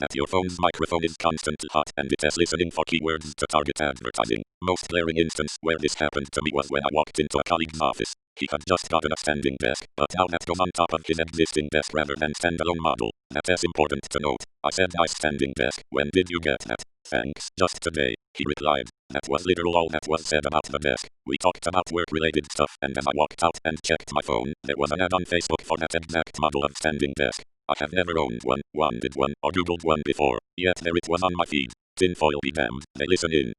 that your phone's microphone is constantly hot and it is listening for keywords to target advertising. Most glaring instance where this happened to me was when I walked into a colleague's office. He had just gotten a standing desk, but now that goes on top of his existing desk rather than standalone model. That's important to note. I said nice standing desk. When did you get that? Thanks. Just today, he replied. That was literal all that was said about the desk. We talked about work-related stuff, and as I walked out and checked my phone, there was an ad on Facebook for that exact model of standing desk. I have never owned one, wanted one, or Googled one before, yet there it was on my feed. Tinfoil be damned, they listen in.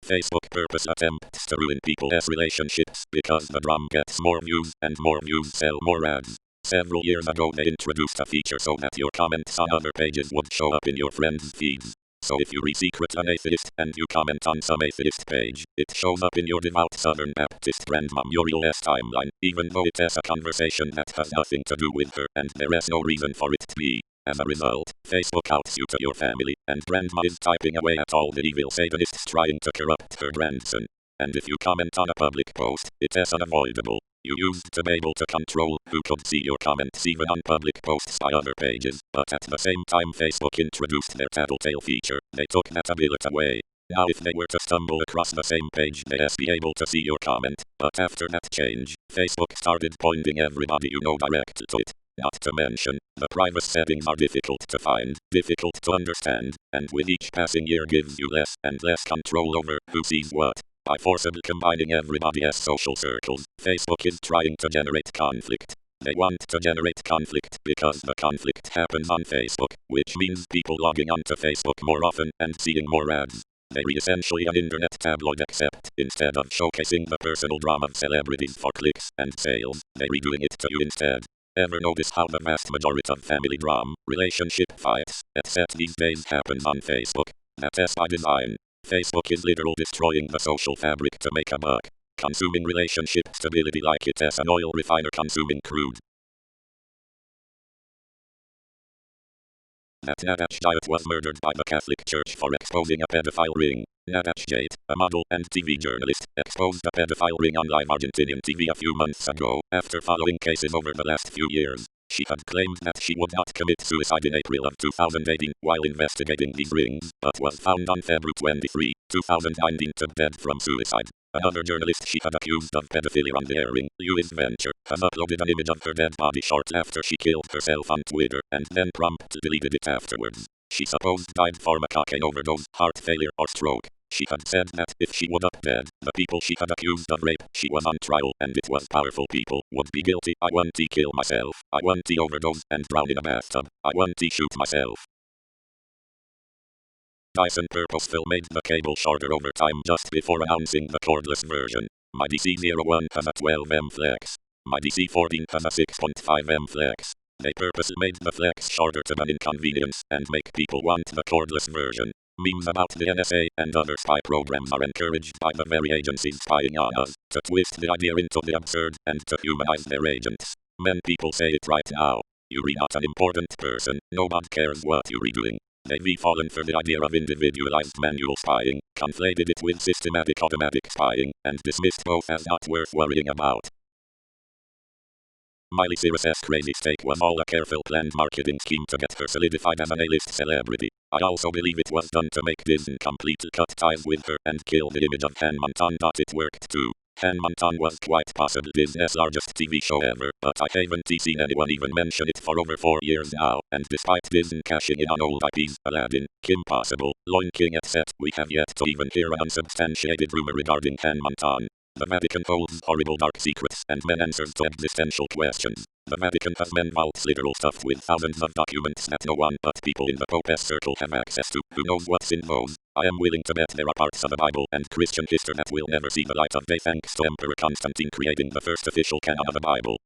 Facebook purpose attempts to ruin people's relationships because the drama gets more views and more views sell more ads. Several years ago they introduced a feature so that your comments on other pages would show up in your friends' feeds. So if you read Secret an Atheist and you comment on some atheist page, it shows up in your devout Southern Baptist grandma Muriel's timeline, even though it has a conversation that has nothing to do with her and there is no reason for it to be. As a result, Facebook outs you to your family, and grandma is typing away at all the evil Satanists trying to corrupt her grandson. And if you comment on a public post, it is unavoidable. You used to be able to control who could see your comments even on public posts by other pages, but at the same time Facebook introduced their tattletale feature, they took that ability away. Now if they were to stumble across the same page they'd be able to see your comment, but after that change, Facebook started pointing everybody you know directly to it. Not to mention, the private settings are difficult to find, difficult to understand, and with each passing year gives you less and less control over who sees what. By forcibly combining everybody as social circles, Facebook is trying to generate conflict. They want to generate conflict because the conflict happens on Facebook, which means people logging onto Facebook more often and seeing more ads. They're essentially an internet tabloid except, instead of showcasing the personal drama of celebrities for clicks and sales, they're redoing it to you instead. Ever notice how the vast majority of family drama, relationship fights, etc. these days happens on Facebook? That's by design. Facebook is literally destroying the social fabric to make a buck, consuming relationship stability like it is an oil refiner consuming crude. That Nadach Jayat was murdered by the Catholic Church for exposing a pedophile ring. Nadach Jayat, a model and TV journalist, exposed a pedophile ring on live Argentinian TV a few months ago, after following cases over the last few years. She had claimed that she would not commit suicide in April of 2018 while investigating these rings, but was found on February 23, 2019 dead from suicide. Another journalist she had accused of pedophilia on the airing, Louise Venture, has uploaded an image of her dead body shortly after she killed herself on Twitter, and then promptly deleted it afterwards. She supposed died from a cocaine overdose, heart failure or stroke. She had said that if she would up dead, the people she had accused of rape, she was on trial and it was powerful people, would be guilty. I want to kill myself, I want to overdose and drown in a bathtub, I want to shoot myself. Dyson purposefully made the cable shorter over time just before announcing the cordless version. My DC01 has a 12mm flex. My DC14 has a 6.5mm flex. They purposely made the flex shorter to an inconvenience and make people want the cordless version. Memes about the NSA and other spy programs are encouraged by the very agencies spying on us to twist the idea into the absurd and to humanize their agents. Men people say it right now. You're not an important person, nobody cares what you're doing. They've fallen for the idea of individualized manual spying, conflated it with systematic automatic spying, and dismissed both as not worth worrying about. Miley Cyrus's crazy stake was all a careful planned marketing scheme to get her solidified as an A-list celebrity. I also believe it was done to make Disney completely cut ties with her and kill the image of Hannah Montana. It worked too. Hannah Montana was quite possibly Disney's largest TV show ever, but I haven't seen anyone even mention it for over 4 years now, and despite Disney cashing in on old IPs, Aladdin, Kim Possible, Lion King etc., we have yet to even hear an unsubstantiated rumor regarding Hannah Montana. The Vatican holds horrible dark secrets and men answers to existential questions. The Vatican has men vaults literal stuffed with thousands of documents that no one but people in the Pope's circle have access to. Who knows what's in those? I am willing to bet there are parts of the Bible and Christian history that will never see the light of day thanks to Emperor Constantine creating the first official canon of the Bible.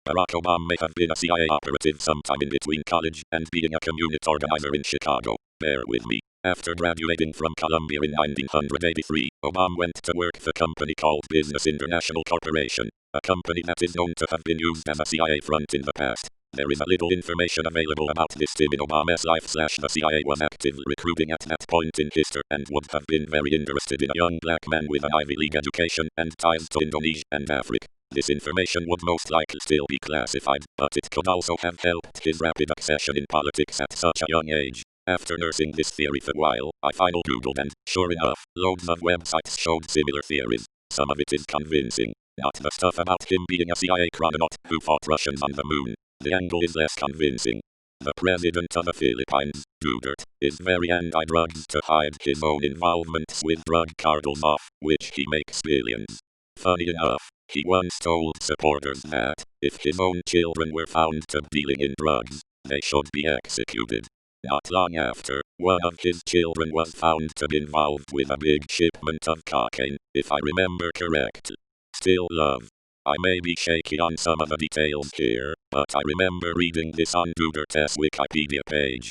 Barack Obama may have been a CIA operative sometime in between college and being a community organizer in Chicago. Bear with me. After graduating from Columbia in 1983, Obama went to work for a company called Business International Corporation, a company that is known to have been used as a CIA front in the past. There is a little information available about this time in Obama's life. The CIA was actively recruiting at that point in history and would have been very interested in a young black man with an Ivy League education and ties to Indonesia and Africa. This information would most likely still be classified, but it could also have helped his rapid accession in politics at such a young age. After nursing this theory for a while, I finally Googled and, sure enough, loads of websites showed similar theories. Some of it is convincing. Not the stuff about him being a CIA chrononaut who fought Russians on the moon. The angle is less convincing. The president of the Philippines, Duterte, is very anti-drugs to hide his own involvements with drug cartels off which he makes billions. Funny enough, he once told supporters that, if his own children were found to dealing in drugs, they should be executed. Not long after, one of his children was found to be involved with a big shipment of cocaine, if I remember correctly. Still love. I may be shaky on some of the details here, but I remember reading this on Duterte's Wikipedia page.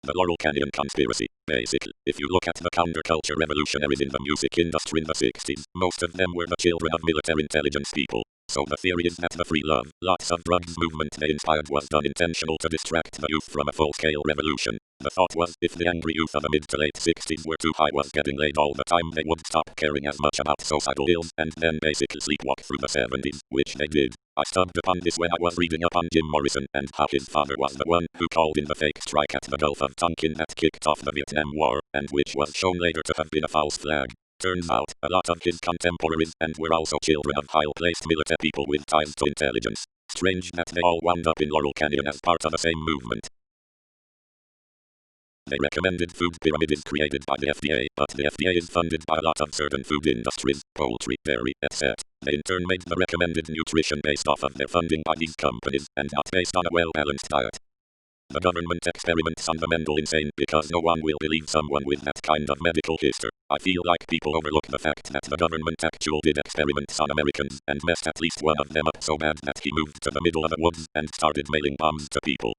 The Laurel Canyon Conspiracy. Basically, if you look at the counterculture revolutionaries in the music industry in the 60s, most of them were the children of military intelligence people. So the theory is that the free love, lots of drugs movement they inspired was done intentional to distract the youth from a full-scale revolution. The thought was, if the angry youth of the mid to late 60s were too high was getting laid all the time, they would stop caring as much about societal ills and then basically sleepwalk through the 70s, which they did. I stumbled upon this when I was reading up on Jim Morrison and how his father was the one who called in the fake strike at the Gulf of Tonkin that kicked off the Vietnam War, and which was shown later to have been a false flag. Turns out, a lot of his contemporaries and were also children of high-placed military people with ties to intelligence. Strange that they all wound up in Laurel Canyon as part of the same movement. They recommended food pyramids created by the FDA, but the FDA is funded by a lot of certain food industries, poultry, dairy, etc. They in turn made the recommended nutrition based off of their funding by these companies, and not based on a well-balanced diet. The government experiments on the mental insane because no one will believe someone with that kind of medical history. I feel like people overlook the fact that the government actually did experiments on Americans and messed at least one of them up so bad that he moved to the middle of the woods and started mailing bombs to people.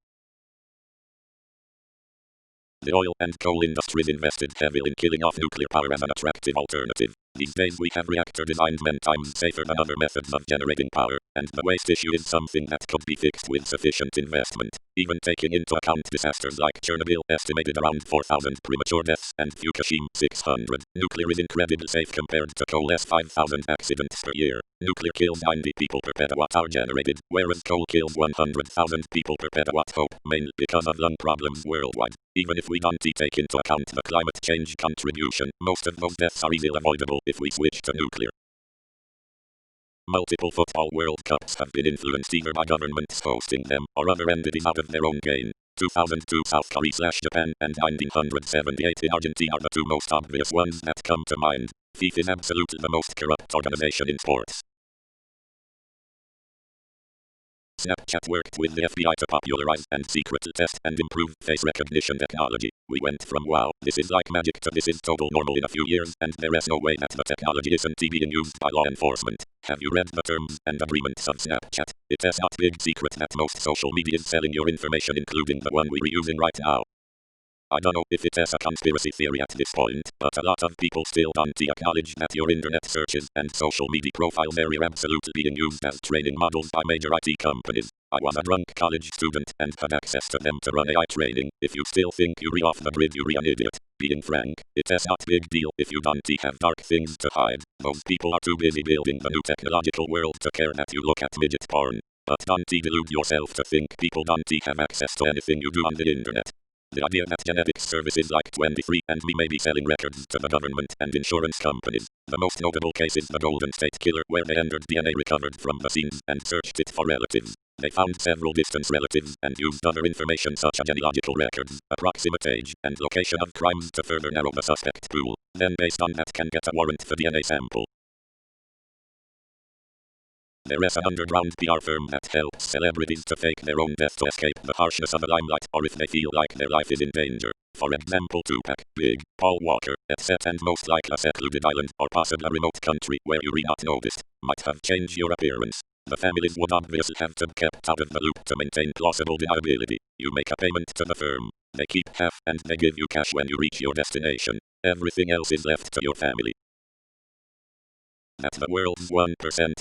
The oil and coal industries invested heavily in killing off nuclear power as an attractive alternative. These days we have reactor designs many times safer than other methods of generating power, and the waste issue is something that could be fixed with sufficient investment. Even taking into account disasters like Chernobyl estimated around 4,000 premature deaths and Fukushima 600. Nuclear is incredibly safe compared to coal less 5,000 accidents per year. Nuclear kills 90 people per petawatt hour generated, whereas coal kills 100,000 people per petawatt hour, mainly because of lung problems worldwide. Even if we don't take into account the climate change contribution, most of those deaths are easily avoidable if we switch to nuclear. Multiple football World Cups have been influenced either by governments hosting them or other entities out of their own gain. 2002 South Korea/Japan and 1978 in Argentina are the two most obvious ones that come to mind. FIFA is absolutely the most corrupt organization in sports. Snapchat worked with the FBI to popularize and secretly test and improve face recognition technology. We went from wow, this is like magic to this is total normal in a few years, and there is no way that the technology isn't being used by law enforcement. Have you read the terms and agreements of Snapchat? It is not big secret that most social media is selling your information, including the one we're using right now. I don't know if it is a conspiracy theory at this point, but a lot of people still don't acknowledge that your internet searches and social media profiles are absolutely being used as training models by major IT companies. I was a drunk college student and had access to them to run AI training. If you still think you're off the grid, you're an idiot. Being frank, it is not big deal if you don't have dark things to hide. Those people are too busy building the new technological world to care that you look at midget porn. But don't delude yourself to think people don't have access to anything you do on the internet. The idea that genetics services like 23andMe may be selling records to the government and insurance companies. The most notable case is the Golden State Killer, where they entered DNA recovered from the scenes and searched it for relatives. They found several distant relatives and used other information such as genealogical records, approximate age, and location of crimes to further narrow the suspect pool. Then based on that can get a warrant for DNA sample. There is an underground PR firm that helps celebrities to fake their own death to escape the harshness of the limelight or if they feel like their life is in danger. For example, Tupac, Big, Paul Walker, etc. And most like a secluded island or possibly a remote country where you're not noticed might have changed your appearance. The families would obviously have to be kept out of the loop to maintain plausible deniability. You make a payment to the firm. They keep half and they give you cash when you reach your destination. Everything else is left to your family. that the world's 1%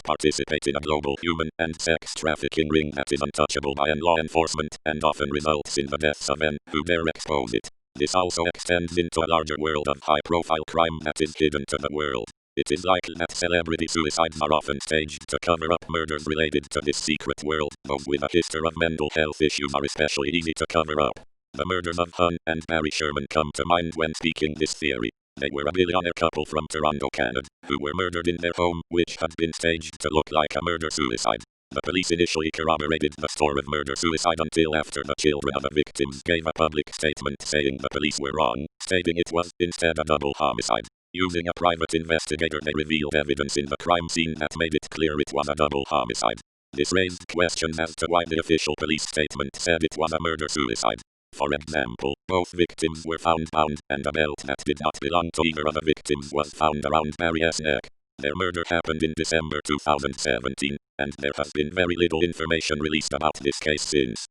participate in a global human and sex trafficking ring that is untouchable by law enforcement and often results in the deaths of men who dare expose it. This also extends into a larger world of high-profile crime that is hidden to the world. It is likely that celebrity suicides are often staged to cover up murders related to this secret world. Those with a history of mental health issues are especially easy to cover up. The murders of Hun and Barry Sherman come to mind when speaking this theory. They were a billionaire couple from Toronto, Canada, who were murdered in their home, which had been staged to look like a murder-suicide. The police initially corroborated the story of murder-suicide until after the children of the victims gave a public statement saying the police were wrong, stating it was instead a double homicide. Using a private investigator, they revealed evidence in the crime scene that made it clear it was a double homicide. This raised questions as to why the official police statement said it was a murder-suicide. For example, both victims were found bound, and a belt that did not belong to either of the victims was found around Barry's neck. Their murder happened in December 2017, and there has been very little information released about this case since.